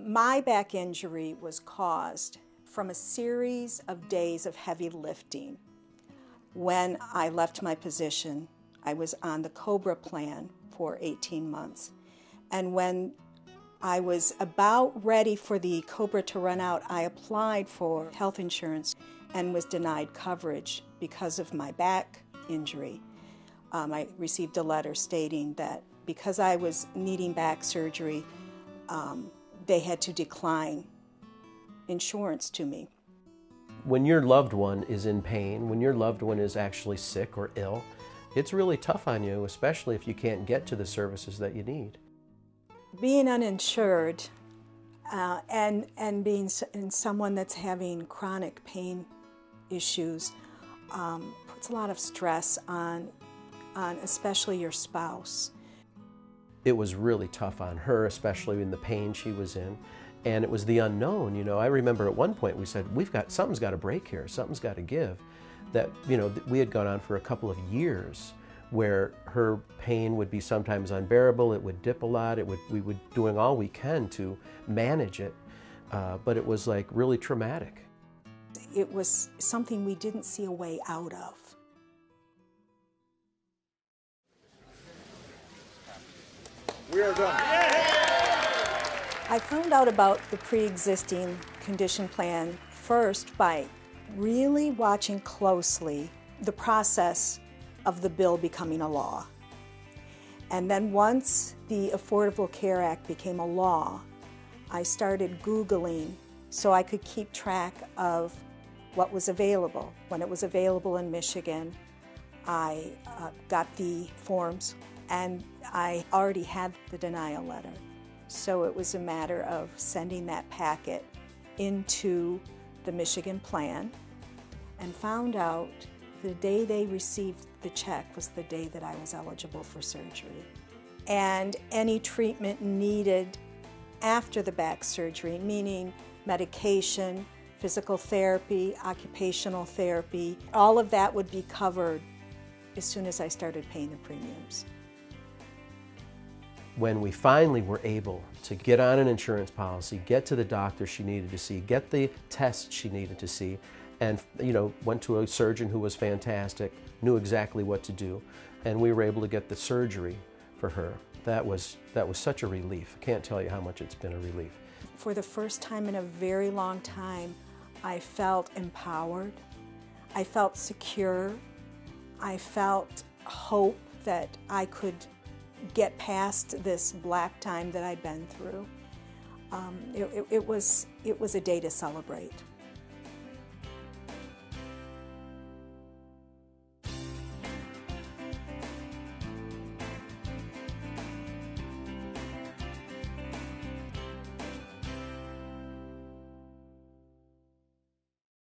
My back injury was caused from a series of days of heavy lifting. When I left my position, I was on the COBRA plan for 18 months. And when I was about ready for the COBRA to run out, I applied for health insurance and was denied coverage because of my back injury. I received a letter stating that because I was needing back surgery, they had to decline insurance to me. When your loved one is in pain, when your loved one is actually sick or ill, it's really tough on you, especially if you can't get to the services that you need. Being uninsured and being someone that's having chronic pain issues puts a lot of stress on especially your spouse. It was really tough on her, especially in the pain she was in. And it was the unknown. You know, I remember at one point we said, something's got to break here, something's got to give. That, you know, we had gone on for a couple of years where her pain would be sometimes unbearable, it would dip a lot, we would doing all we can to manage it, but it was like really traumatic. It was something we didn't see a way out of. We are done. I found out about the pre-existing condition plan first by really watching closely the process of the bill becoming a law. And then once the Affordable Care Act became a law, I started Googling so I could keep track of what was available. When it was available in Michigan, I got the forms, and I already had the denial letter. So it was a matter of sending that packet into the Michigan plan, and found out the day they received the check was the day that I was eligible for surgery. And any treatment needed after the back surgery, meaning medication, physical therapy, occupational therapy, all of that would be covered as soon as I started paying the premiums. When we finally were able to get on an insurance policy, get to the doctor she needed to see, get the tests she needed to see, and went to a surgeon who was fantastic, knew exactly what to do, and we were able to get the surgery for her. That was such a relief. I can't tell you how much it's been a relief. For the first time in a very long time, I felt empowered. I felt secure. I felt hope that I could get past this black time that I'd been through. It was a day to celebrate.